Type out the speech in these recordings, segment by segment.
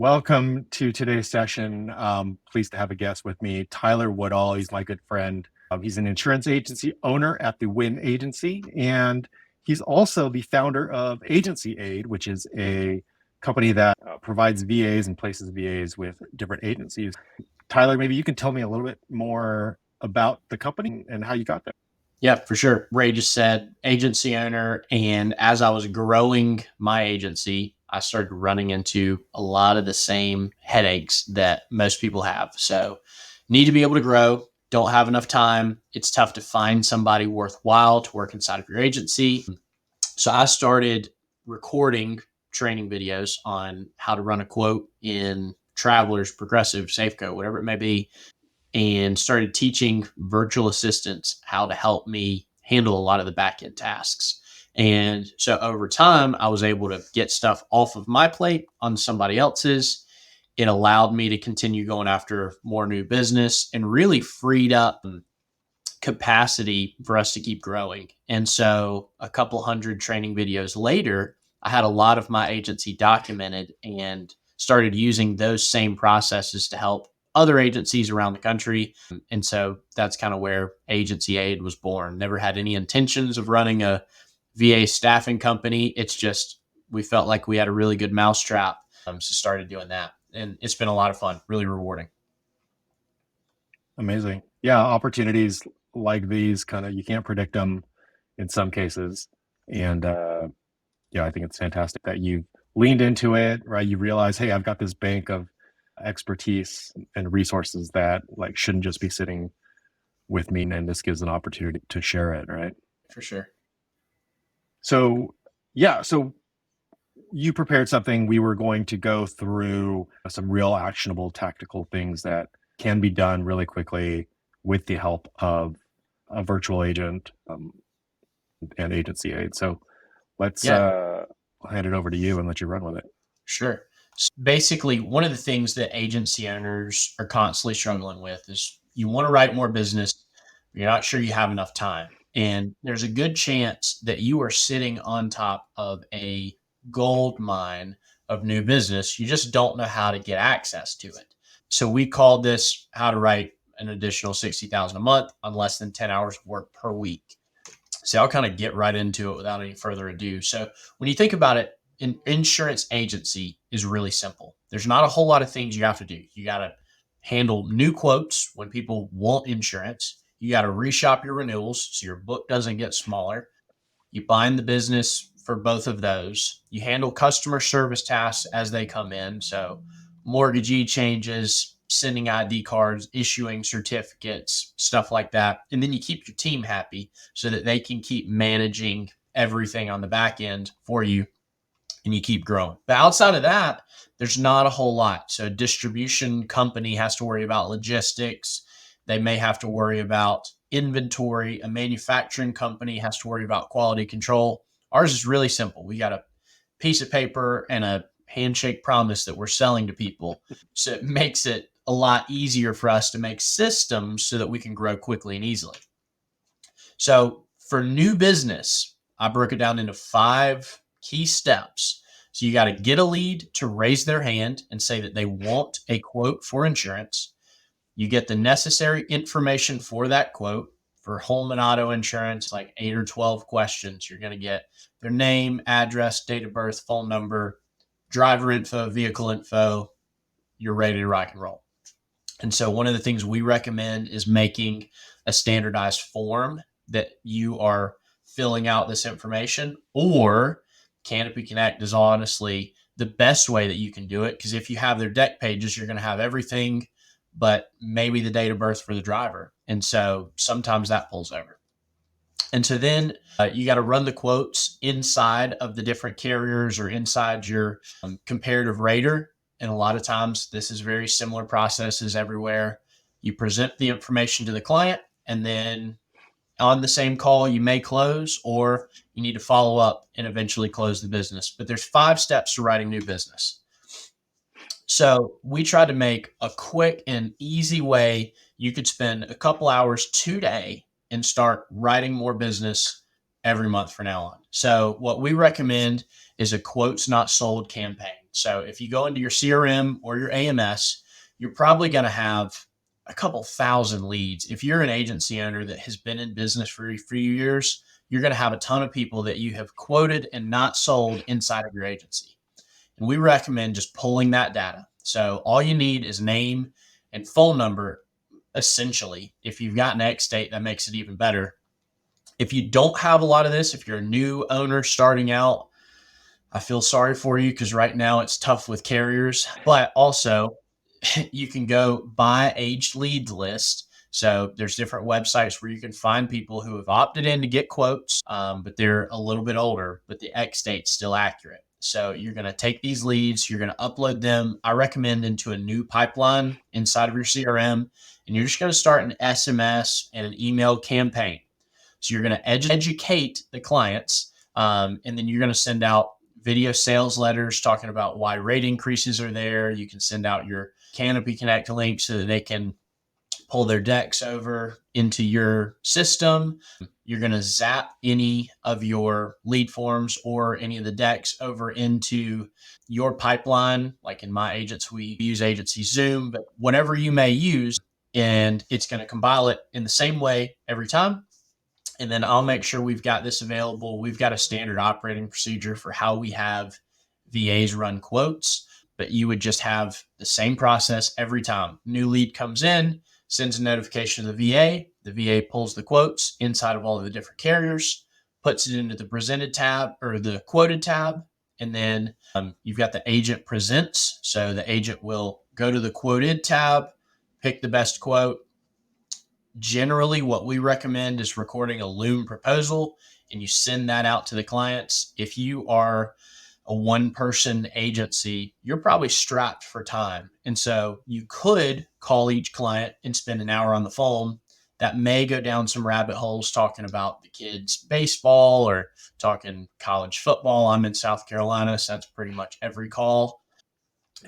Welcome to today's session. Pleased to have a guest with me, Tyler Woodall. He's my good friend. He's an insurance agency owner at the Win Agency, and he's also the founder of Agency Aid, which is a company that provides VAs and places VAs with different agencies. Tyler, maybe you can tell me a little bit more about the company and how you got there. Yeah, for sure. Ray just said agency owner. And as I was growing my agency, I started running into a lot of the same headaches that most people have. So, need to be able to grow, don't have enough time. It's tough to find somebody worthwhile to work inside of your agency. So, I started recording training videos on how to run a quote in Travelers, Progressive, Safeco, whatever it may be, and started teaching virtual assistants how to help me handle a lot of the back end tasks. And so over time, I was able to get stuff off of my plate on somebody else's. It allowed me to continue going after more new business and really freed up capacity for us to keep growing. And so a couple hundred training videos later, I had a lot of my agency documented and started using those same processes to help other agencies around the country. And so that's kind of where Agency Aid was born. Never had any intentions of running a VA staffing company. It's just we felt like we had a really good mousetrap. So started doing that. And it's been a lot of fun, really rewarding. Amazing. Yeah, opportunities like these you can't predict them in some cases. And yeah, I think it's fantastic that you leaned into it, right? You realize, hey, I've got this bank of expertise and resources that shouldn't just be sitting with me, and this gives an opportunity to share it, right? For sure. So yeah, so you prepared something. We were going to go through some real actionable tactical things that can be done really quickly with the help of a virtual agent and Agency Aid. So let's hand it over to you and let you run with it. Sure. So basically, one of the things that agency owners are constantly struggling with is you want to write more business, but you're not sure you have enough time. And there's a good chance that you are sitting on top of a gold mine of new business. You just don't know how to get access to it. So we called this how to write an additional 60,000 a month on less than 10 hours of work per week. So I'll kind of get right into it without any further ado. So when you think about it, an insurance agency is really simple. There's not a whole lot of things you have to do. You got to handle new quotes when people want insurance. You got to reshop your renewals so your book doesn't get smaller. You bind the business for both of those. You handle customer service tasks as they come in. So mortgagee changes, sending ID cards, issuing certificates, stuff like that. And then you keep your team happy so that they can keep managing everything on the back end for you and you keep growing. But outside of that, there's not a whole lot. So a distribution company has to worry about logistics. They may have to worry about inventory. A manufacturing company has to worry about quality control. Ours is really simple. We got a piece of paper and a handshake promise that we're selling to people. So it makes it a lot easier for us to make systems so that we can grow quickly and easily. So for new business, I broke it down into 5 key steps. So you got to get a lead to raise their hand and say that they want a quote for insurance. You get the necessary information for that quote. For home and auto insurance, like 8 or 12 questions. You're going to get their name, address, date of birth, phone number, driver info, vehicle info. You're ready to rock and roll. And so one of the things we recommend is making a standardized form that you are filling out this information, or Canopy Connect is honestly the best way that you can do it. Because if you have their deck pages, you're going to have everything but maybe the date of birth for the driver. And so sometimes that pulls over. And so then you got to run the quotes inside of the different carriers or inside your comparative rater. And a lot of times this is very similar processes everywhere. You present the information to the client, and then on the same call, you may close, or you need to follow up and eventually close the business. But there's 5 steps to writing new business. So we tried to make a quick and easy way you could spend a couple hours today and start writing more business every month from now on. So what we recommend is a quotes not sold campaign. So if you go into your CRM or your AMS, you're probably going to have a couple thousand leads. If you're an agency owner that has been in business for a few years, you're going to have a ton of people that you have quoted and not sold inside of your agency. And we recommend just pulling that data. So all you need is name and phone number, essentially. If you've got an X date, that makes it even better. If you don't have a lot of this, if you're a new owner starting out, I feel sorry for you because right now it's tough with carriers, but also you can go buy aged leads list. So there's different websites where you can find people who have opted in to get quotes, but they're a little bit older, but the X date's still accurate. So you're going to take these leads, you're going to upload them, I recommend, into a new pipeline inside of your CRM, and you're just going to start an SMS and an email campaign. So you're going to educate the clients, and then you're going to send out video sales letters talking about why rate increases are there. You can send out your Canopy Connect link so that they can pull their decks over into your system. You're going to zap any of your lead forms or any of the decks over into your pipeline. Like in my agents, we use Agency Zoom, but whatever you may use, and it's going to compile it in the same way every time. And then I'll make sure we've got this available. We've got a standard operating procedure for how we have VAs run quotes, but you would just have the same process every time. New lead comes in, sends a notification to the VA. The VA pulls the quotes inside of all of the different carriers, puts it into the presented tab or the quoted tab. And then you've got the agent presents. So the agent will go to the quoted tab, pick the best quote. Generally, what we recommend is recording a Loom proposal, and you send that out to the clients. If you are a one-person agency, you're probably strapped for time. And so you could call each client and spend an hour on the phone. That may go down some rabbit holes talking about the kids' baseball or talking college football. I'm in South Carolina, so that's pretty much every call.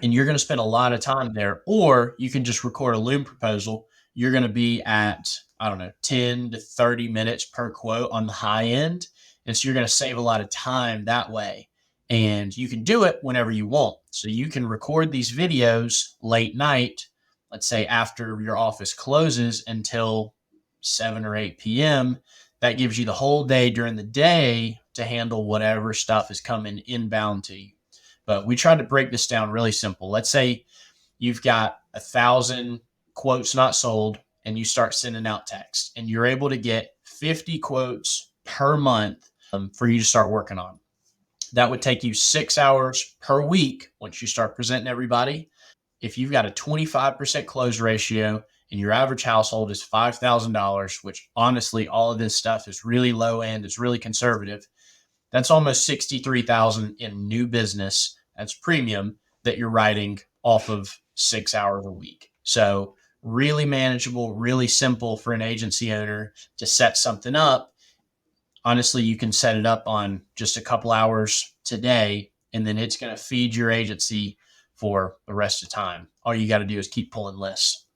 And you're going to spend a lot of time there. Or you can just record a Loom proposal. You're going to be at, I don't know, 10 to 30 minutes per quote on the high end. And so you're going to save a lot of time that way. And you can do it whenever you want. So you can record these videos late night, let's say after your office closes until 7 or 8 p.m. That gives you the whole day during the day to handle whatever stuff is coming inbound to you. But we tried to break this down really simple. Let's say you've got 1,000 quotes not sold and you start sending out text and you're able to get 50 quotes per month for you to start working on. That would take you 6 hours per week once you start presenting everybody. If you've got a 25% close ratio and your average household is $5,000, which honestly, all of this stuff is really low end, it's really conservative. That's almost 63,000 in new business. That's premium that you're writing off of 6 hours a week. So really manageable, really simple for an agency owner to set something up. Honestly, you can set it up on just a couple hours today, and then it's going to feed your agency for the rest of the time. All you got to do is keep pulling lists.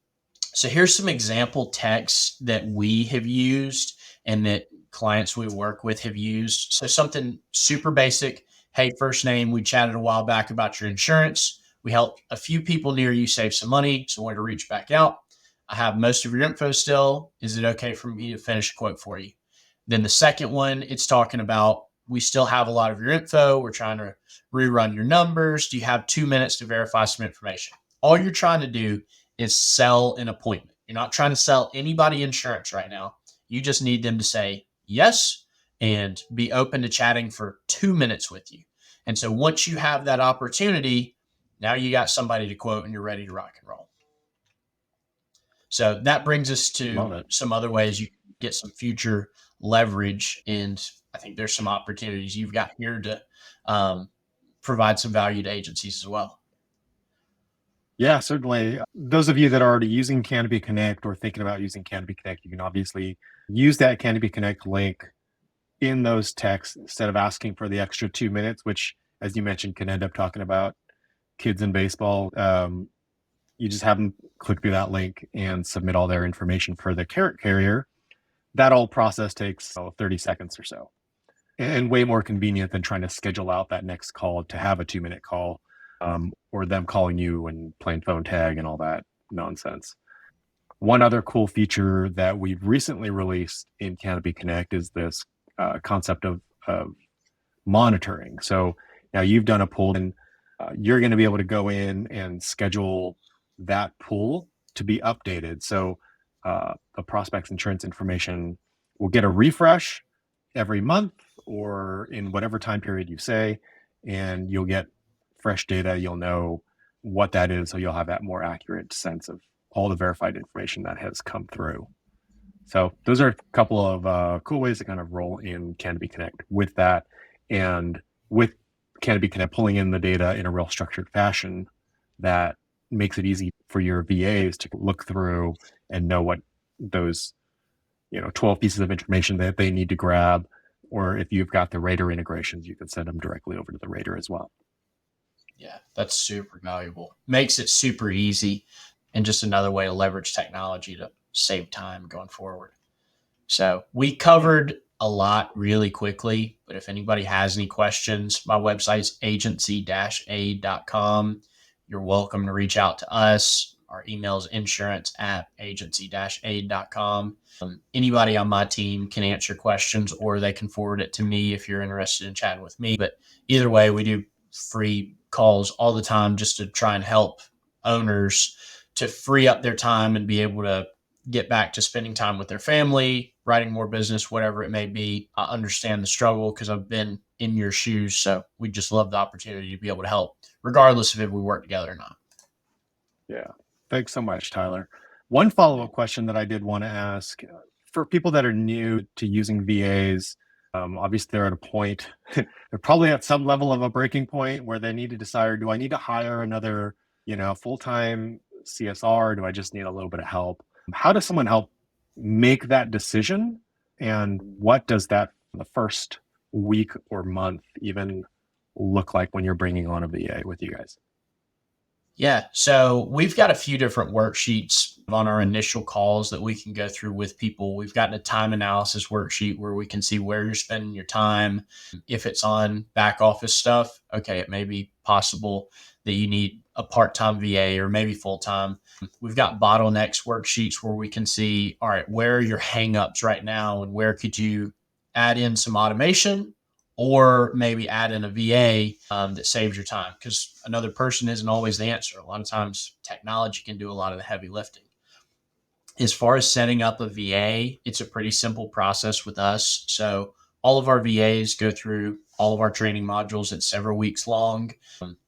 So here's some example texts that we have used and that clients we work with have used. So something super basic. Hey, first name, we chatted a while back about your insurance. We helped a few people near you save some money, so I wanted to reach back out. I have most of your info still. Is it okay for me to finish a quote for you? Then the second one, it's talking about we still have a lot of your info. We're trying to rerun your numbers. Do you have 2 minutes to verify some information? All you're trying to do is sell an appointment. You're not trying to sell anybody insurance right now. You just need them to say yes and be open to chatting for 2 minutes with you. And so once you have that opportunity, now you got somebody to quote and you're ready to rock and roll. So that brings us to some other ways you can get some future leverage. And I think there's some opportunities you've got here to provide some value to agencies as well. Yeah, certainly. Those of you that are already using Canopy Connect or thinking about using Canopy Connect, you can obviously use that Canopy Connect link in those texts instead of asking for the extra 2 minutes, which, as you mentioned, can end up talking about kids in baseball. You just have them click through that link and submit all their information for the carrier. That whole process takes 30 seconds or so, and way more convenient than trying to schedule out that next call to have a 2-minute call. or them calling you and playing phone tag and all that nonsense. One other cool feature that we've recently released in Canopy Connect is this concept of monitoring. So now you've done a pool, and you're going to be able to go in and schedule that pool to be updated. So the prospect's insurance information will get a refresh every month or in whatever time period you say, and you'll get fresh data. You'll know what that is, so you'll have that more accurate sense of all the verified information that has come through. So those are a couple of cool ways to kind of roll in Canopy Connect with that. And with Canopy Connect pulling in the data in a real structured fashion, that makes it easy for your VAs to look through and know what those 12 pieces of information that they need to grab. Or if you've got the Rater integrations, you can send them directly over to the Rater as well. Yeah, that's super valuable. Makes it super easy and just another way to leverage technology to save time going forward. So we covered a lot really quickly, but if anybody has any questions, my website's agency-aid.com. You're welcome to reach out to us. Our email is insurance@agency-aid.com. Anybody on my team can answer questions, or they can forward it to me if you're interested in chatting with me. But either way, we do free calls all the time just to try and help owners to free up their time and be able to get back to spending time with their family, writing more business, whatever it may be. I understand the struggle because I've been in your shoes. So we just love the opportunity to be able to help, regardless of if we work together or not. Yeah. Thanks so much, Tyler. One follow-up question that I did want to ask for people that are new to using VAs, obviously they're at a point, they're probably at some level of a breaking point where they need to decide, do I need to hire another, full-time CSR? Or do I just need a little bit of help? How does someone help make that decision? And what does that the first week or month even look like when you're bringing on a VA with you guys? Yeah. So we've got a few different worksheets on our initial calls that we can go through with people. We've got a time analysis worksheet where we can see where you're spending your time. If it's on back office stuff, okay, it may be possible that you need a part-time VA or maybe full-time. We've got bottlenecks worksheets where we can see, all right, where are your hangups right now and where could you add in some automation or maybe add in a VA that saves your time, because another person isn't always the answer. A lot of times technology can do a lot of the heavy lifting. As far as setting up a VA, it's a pretty simple process with us. So all of our VAs go through all of our training modules. It's several weeks long.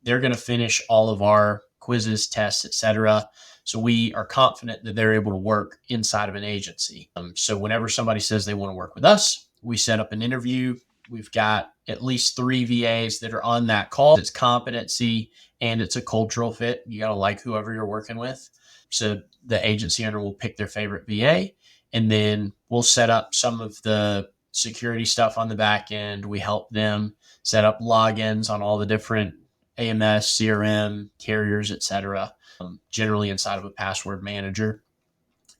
They're going to finish all of our quizzes, tests, etc. So we are confident that they're able to work inside of an agency. So whenever somebody says they want to work with us, we set up an interview. We've got at least 3 VAs that are on that call. It's competency and it's a cultural fit. You got to like whoever you're working with. So the agency owner will pick their favorite VA, and then we'll set up some of the security stuff on the back end. We help them set up logins on all the different AMS, CRM, carriers, etc. Generally inside of a password manager.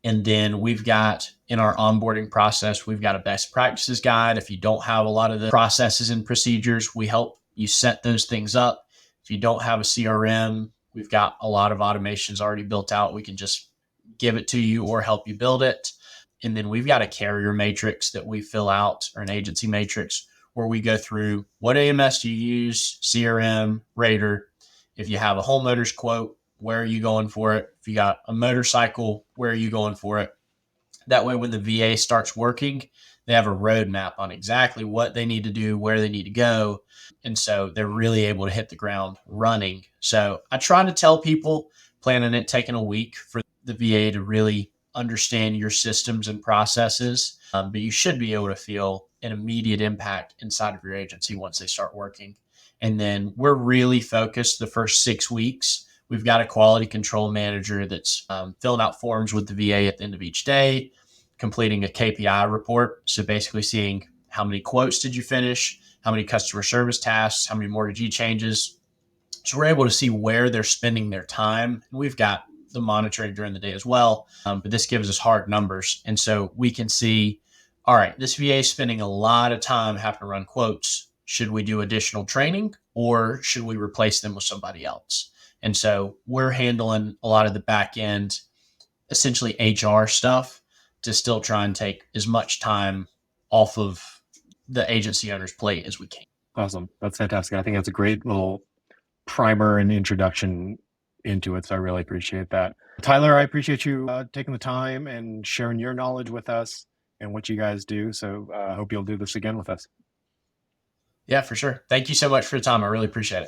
And then we've got in our onboarding process, we've got a best practices guide. If you don't have a lot of the processes and procedures, we help you set those things up. If you don't have a CRM, we've got a lot of automations already built out. We can just give it to you or help you build it. And then we've got a carrier matrix that we fill out, or an agency matrix, where we go through what AMS do you use, CRM, Rater. If you have a homeowner's quote, where are you going for it? If you got a motorcycle, where are you going for it? That way, when the VA starts working, they have a roadmap on exactly what they need to do, where they need to go. And so they're really able to hit the ground running. So I try to tell people, plan on it taking a week for the VA to really understand your systems and processes. But you should be able to feel an immediate impact inside of your agency once they start working. And then we're really focused the first 6 weeks. We've got a quality control manager that's filling out forms with the VA at the end of each day, completing a KPI report. So basically seeing how many quotes did you finish, how many customer service tasks, how many mortgagee changes. So we're able to see where they're spending their time. And we've got the monitoring during the day as well, but this gives us hard numbers. And so we can see, all right, this VA is spending a lot of time having to run quotes. should we do additional training or should we replace them with somebody else? And so we're handling a lot of the back end, essentially HR stuff, to still try and take as much time off of the agency owner's plate as we can. Awesome. That's fantastic. I think that's a great little primer and introduction into it. So I really appreciate that. Tyler, I appreciate you taking the time and sharing your knowledge with us and what you guys do. So I hope you'll do this again with us. Yeah, for sure. Thank you so much for your time. I really appreciate it.